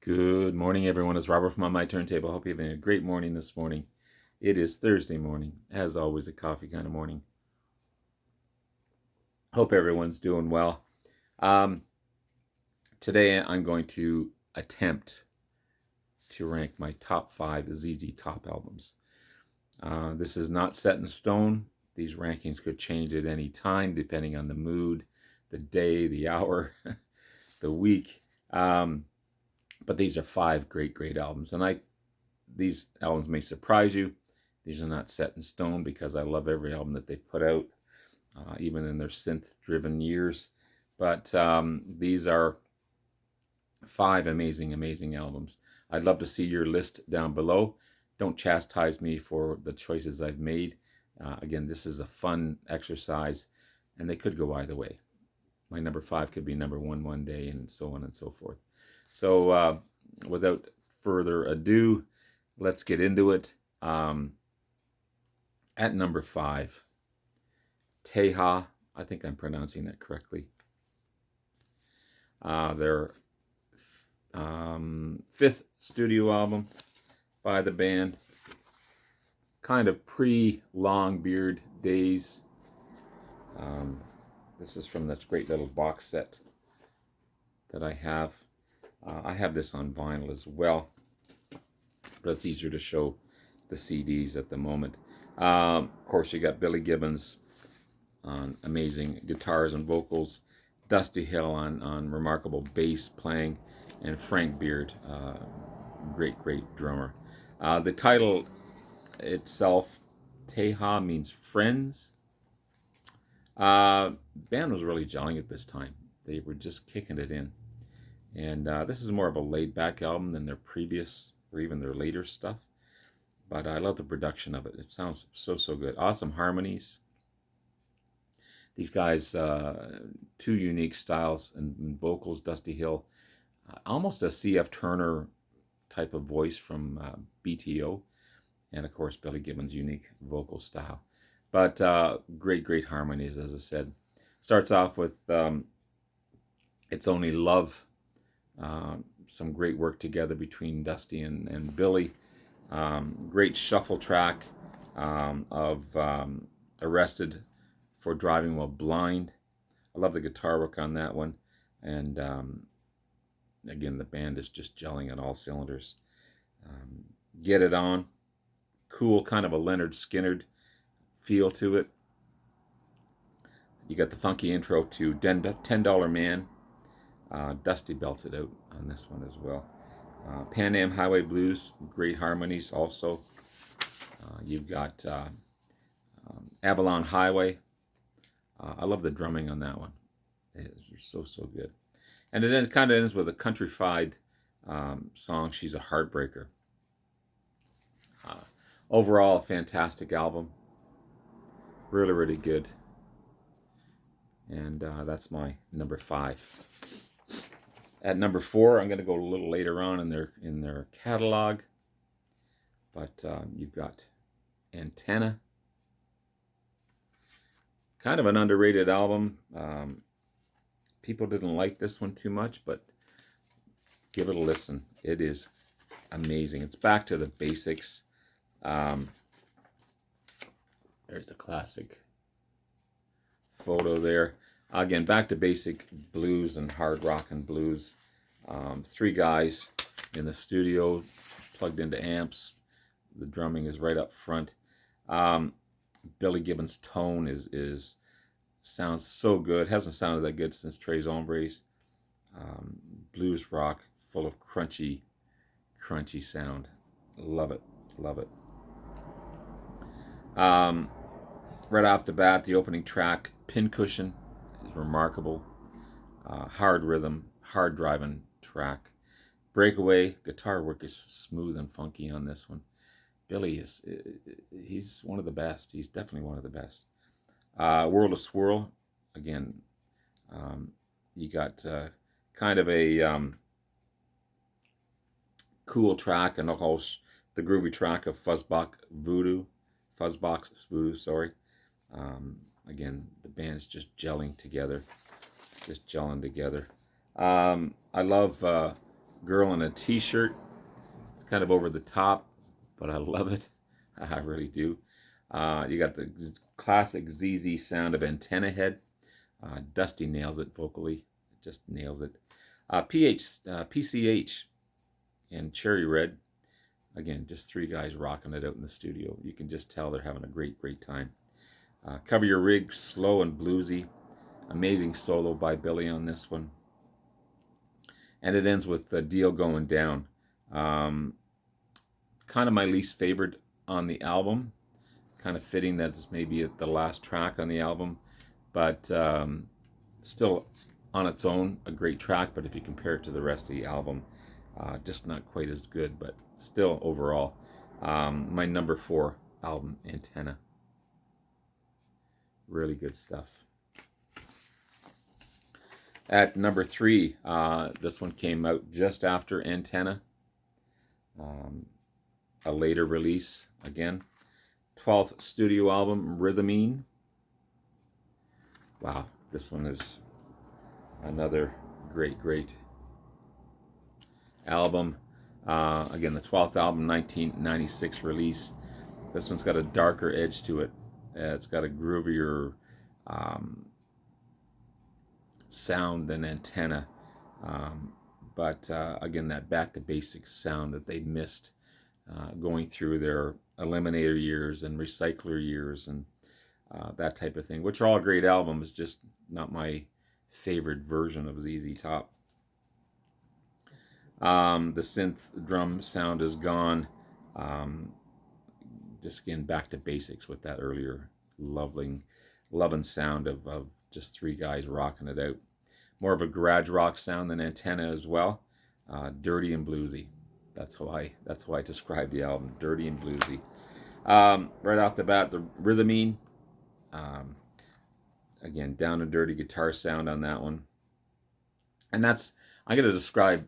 Good morning, everyone. It's Robert from On My Turntable. Hope you're having a great morning this morning. It is Thursday morning, as always, a coffee kind of morning. Hope everyone's doing well. Um, Today, I'm going to attempt to rank my top 5 ZZ Top albums. This is not set in stone. These rankings could change at any time, depending on the mood, the day, the hour, the week. But these are 5 great albums, and these albums may surprise you. These are not set in stone because I love every album that they've put out, even in their synth-driven years. But these are 5 amazing albums. I'd love to see your list down below. Don't chastise me for the choices I've made. Again, this is a fun exercise, and they could go either way. My number 5 could be number 1 one day, and so on and so forth. So without further ado, let's get into it. At number 5, Teja. I think I'm pronouncing that correctly. Their 5th studio album by the band. Kind of pre-Longbeard days. This is from this great little box set that I have. I have this on vinyl as well, but it's easier to show the CDs at the moment. Of course, you got Billy Gibbons on amazing guitars and vocals, Dusty Hill on remarkable bass playing, and Frank Beard, great drummer. The title itself, Teja, means friends. Band was really gelling at this time. They were just kicking it in. And this is more of a laid-back album than their previous or even their later stuff. But I love the production of it. It sounds so good. Awesome harmonies. These guys, 2 unique styles and vocals. Dusty Hill, almost a C.F. Turner type of voice from BTO. And of course, Billy Gibbons' unique vocal style. But great harmonies, as I said. Starts off with It's Only Love. Some great work together between Dusty and Billy. Great shuffle track of Arrested for Driving While Blind. I love the guitar work on that one. And again, the band is just gelling on all cylinders. Get It On. Cool, kind of a Leonard Skinner feel to it. You got the funky intro to $10 Man. Dusty belts it out on this one as well. Pan Am Highway Blues, great harmonies also. You've got Avalon Highway. I love the drumming on that one. It is so good. And it kind of ends with a countrified song, She's a Heartbreaker. Overall, a fantastic album. Really good. And that's my number 5. At number 4, I'm going to go a little later on in their catalog, but you've got Antenna. Kind of an underrated album. People didn't like this one too much, but give it a listen. It is amazing. It's back to the basics. There's the classic photo there. Again, back to basic blues and hard rock and blues. 3 guys in the studio, plugged into amps. The drumming is right up front. Billy Gibbons' tone sounds so good. Hasn't sounded that good since Tres Hombres. Blues rock, full of crunchy sound. Love it. Right off the bat, the opening track, Pincushion, is remarkable. Hard rhythm, hard driving track. Breakaway, guitar work is smooth and funky on this one. Billy he's one of the best. He's definitely one of the best. World of Swirl, again, you got kind of a cool track, and of course the groovy track of Fuzzbox Voodoo, sorry. Again, the band's just gelling together. I love Girl in a t-shirt. It's kind of over the top, but I love it. I really do. You got the classic ZZ sound of Antenna Head. Dusty nails it vocally. Just nails it. PCH and Cherry Red. Again, just three guys rocking it out in the studio. You can just tell they're having a great, great time. Cover Your Rig, slow and bluesy. Amazing solo by Billy on this one. And it ends with the Deal Going Down. Kind of my least favorite on the album. Kind of fitting that it's maybe the last track on the album. But still on its own, a great track. But if you compare it to the rest of the album, just not quite as good. But still overall, my number 4 album, Antenna. Really good stuff. At number 3, this one came out just after Antenna. A later release, again. 12th studio album, Rhythmine. Wow, this one is another great, great album. Again, the 12th album, 1996 release. This one's got a darker edge to it. It's got a groovier sound than Antenna. But again, that back to basics sound that they missed going through their Eliminator years and Recycler years and that type of thing, which are all great albums, just not my favorite version of ZZ Top. The synth drum sound is gone. Just again, back to basics with that earlier loving sound of just three guys rocking it out. More of a garage rock sound than Antenna as well. Dirty and bluesy. That's how I describe the album. Dirty and bluesy. Right off the bat, the Rhythmine. Again, down and dirty guitar sound on that one. And I'm going to describe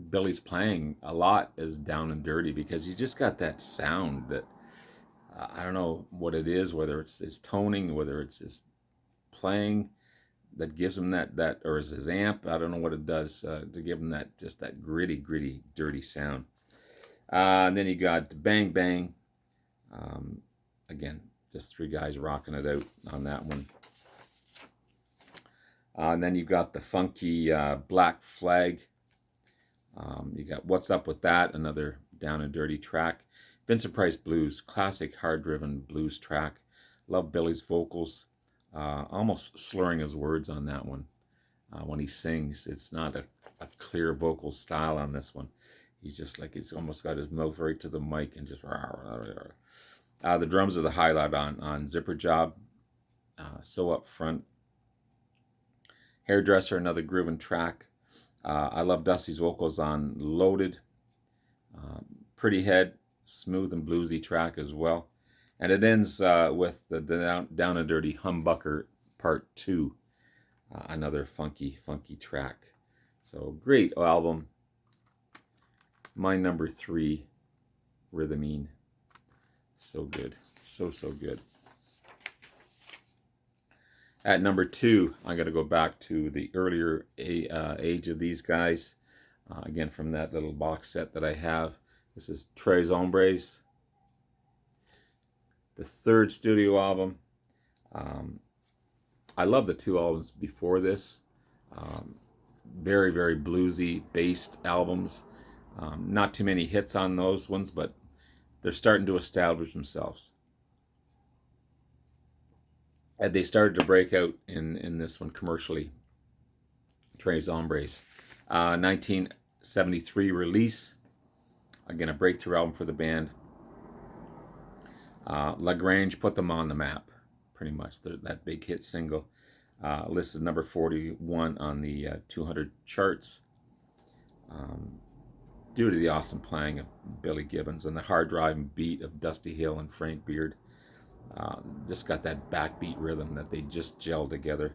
Billy's playing a lot as down and dirty because he's just got that sound that I don't know what it is, whether it's his toning, whether it's his playing that gives him that or is his amp. I don't know what it does to give him that gritty, dirty sound. And then you got Bang Bang. Again, just three guys rocking it out on that one. And then you've got the funky Black Flag. You got What's Up With That, another down and dirty track. Vincent Price Blues, classic hard-driven blues track. Love Billy's vocals. Almost slurring his words on that one. When he sings, it's not a clear vocal style on this one. He's just like, he's almost got his mouth right to the mic and just... the drums are the highlight on Zipper Job. So Up Front. Hairdresser, another grooving track. I love Dusty's vocals on Loaded. Pretty Head, smooth and bluesy track as well. And it ends with the Down and Dirty Humbucker Part 2. Another funky track. So great album. My number 3, Rhythmine. So good. So good. At number 2, I'm going to go back to the earlier age of these guys. Again, from that little box set that I have. This is Tres Hombres. The 3rd studio album. I love the 2 albums before this. Very bluesy based albums. Not too many hits on those ones, but they're starting to establish themselves. And they started to break out in this one commercially. Tres Hombres. 1973 release. Again, a breakthrough album for the band. La Grange put them on the map, pretty much. That big hit single. Listed number 41 on the 200 charts. Due to the awesome playing of Billy Gibbons and the hard driving beat of Dusty Hill and Frank Beard. Just got that backbeat rhythm that they just gelled together.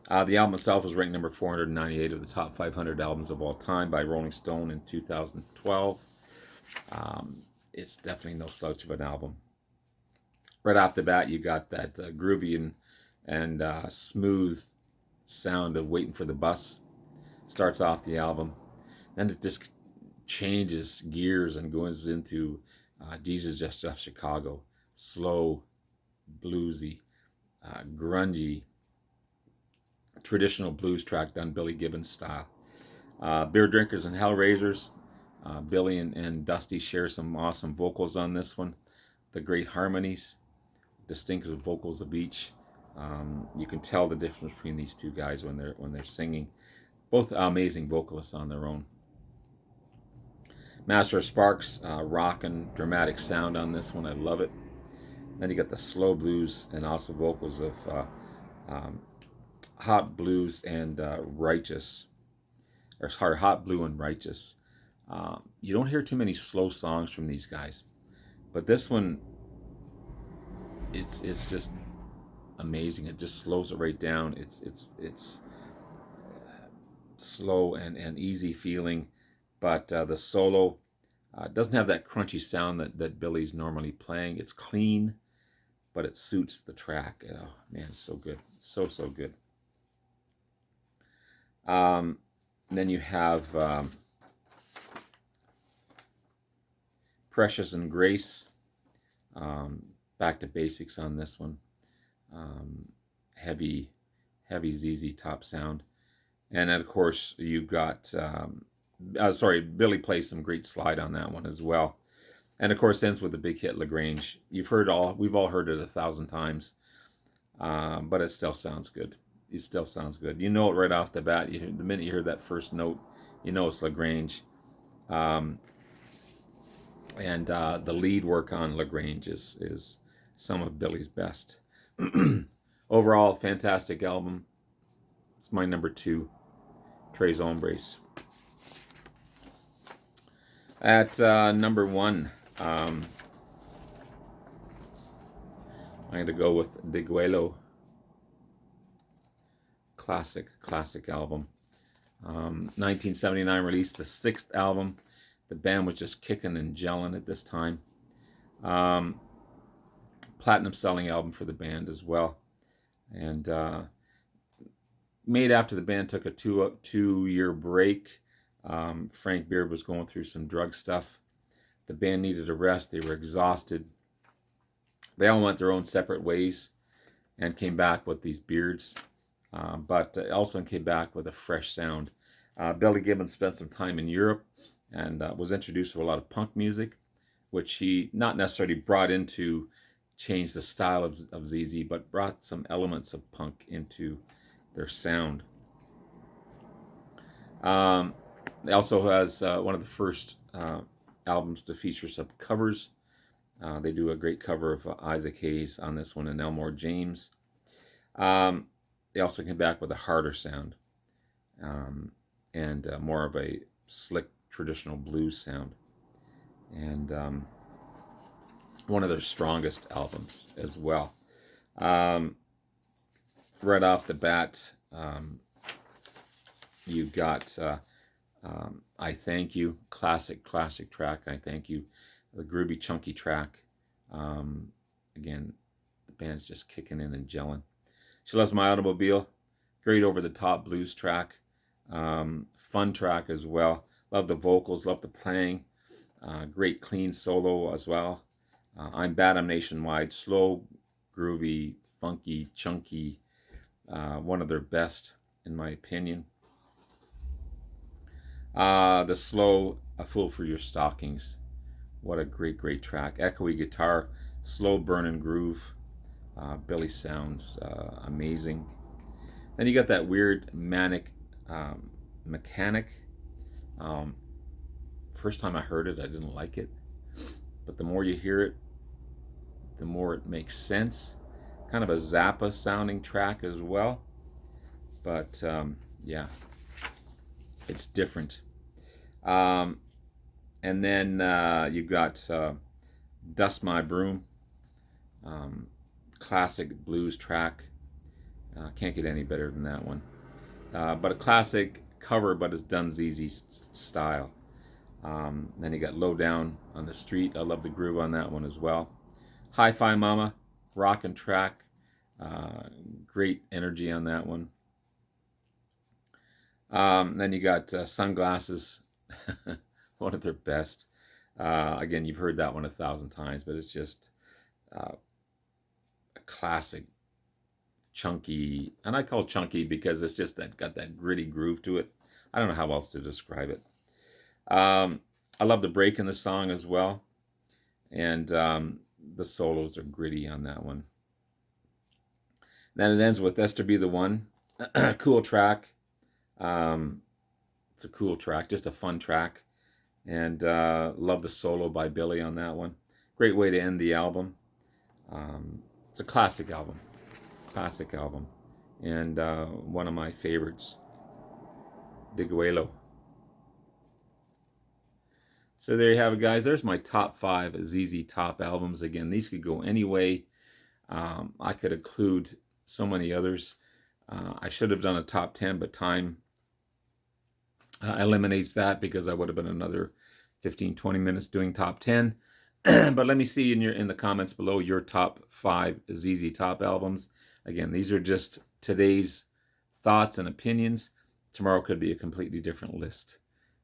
The album itself was ranked number 498 of the top 500 albums of all time by Rolling Stone in 2012. It's definitely no slouch of an album. Right off the bat, you got that groovy and smooth sound of Waiting for the Bus. Starts off the album. Then it just changes gears and goes into Jesus Just Left Chicago, slow, bluesy, grungy, traditional blues track done Billy Gibbons style. Beer Drinkers and Hellraisers. Billy and Dusty share some awesome vocals on this one. The great harmonies, distinctive vocals of each. You can tell the difference between these two guys when they're singing. Both amazing vocalists on their own. Master of Sparks, rock and dramatic sound on this one. I love it. Then you got the slow blues and also vocals of Hot Blues and Righteous, or sorry, Hot Blue and Righteous. You don't hear too many slow songs from these guys, but this one, it's just amazing. It just slows it right down. It's slow and easy feeling, but the solo doesn't have that crunchy sound that Billy's normally playing. It's clean, but it suits the track. Oh man, it's so good, so good. Then you have Precious and Grace. Back to basics on this one. Heavy ZZ Top sound. And then, of course, you've got, Billy plays some great slide on that one as well. And of course, ends with the big hit LaGrange. We've all heard it 1,000 times, but it still sounds good. It still sounds good. You know it right off the bat. The minute you hear that first note, you know it's LaGrange. And the lead work on LaGrange is some of Billy's best. Overall, fantastic album. It's my number 2, Tres Hombres. At number 1, I'm going to go with Degüello. Classic album. 1979 release, the 6th album. The band was just kicking and gelling at this time. Platinum selling album for the band as well. And made after the band took a two-year break. Frank Beard was going through some drug stuff. The band needed a rest. They were exhausted. They all went their own separate ways and came back with these beards. But also came back with a fresh sound. Billy Gibbons spent some time in Europe and was introduced to a lot of punk music, which he not necessarily brought into change the style of ZZ, but brought some elements of punk into their sound. It also has one of the first albums to feature some covers. They do a great cover of Isaac Hayes on this one and Elmore James. They also came back with a harder sound and more of a slick traditional blues sound. And one of their strongest albums as well. Right off the bat, you've got I Thank You, classic track, I Thank You, the groovy chunky track. Again, the band's just kicking in and gelling. She Loves My Automobile, great over-the-top blues track, fun track as well. Love the vocals, love the playing, great clean solo as well. I'm Bad, I'm Nationwide, slow, groovy, funky, chunky, one of their best in my opinion. The slow, A Fool for Your Stockings, what a great track. Echoey guitar, slow burning groove. Billy sounds amazing. Then you got that weird manic mechanic. First time I heard it, I didn't like it, but the more you hear it, the more it makes sense. Kind of a Zappa sounding track as well, but yeah, it's different. And then you got Dust My Broom, classic blues track. Can't get any better than that one. But a classic cover, but it's done ZZ style. Then you got Low Down on the Street. I love the groove on that one as well. Hi-Fi Mama, rockin' track. Great energy on that one. Then you got Sunglasses One of their best. Again, you've heard that one 1,000 times, but it's just a classic, chunky, and I call it chunky because it's just that got that gritty groove to it. I don't know how else to describe it. I love the break in the song as well, and the solos are gritty on that one. Then it ends with Esther Be the One. Cool track. It's a cool track, just a fun track. And love the solo by Billy on that one. Great way to end the album. It's a classic album. Classic album. And one of my favorites. Biguelo. So there you have it, guys. There's my top 5 ZZ Top albums. Again, these could go any way. I could include so many others. I should have done a top 10, but time eliminates that because I would have been another 15-20 minutes doing top 10. But let me see in the comments below your top 5 ZZ Top albums. Again, these are just today's thoughts and opinions. Tomorrow could be a completely different list.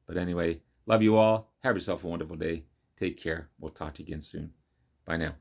But anyway, love you all. Have yourself a wonderful day. Take care. We'll talk to you again soon. Bye now.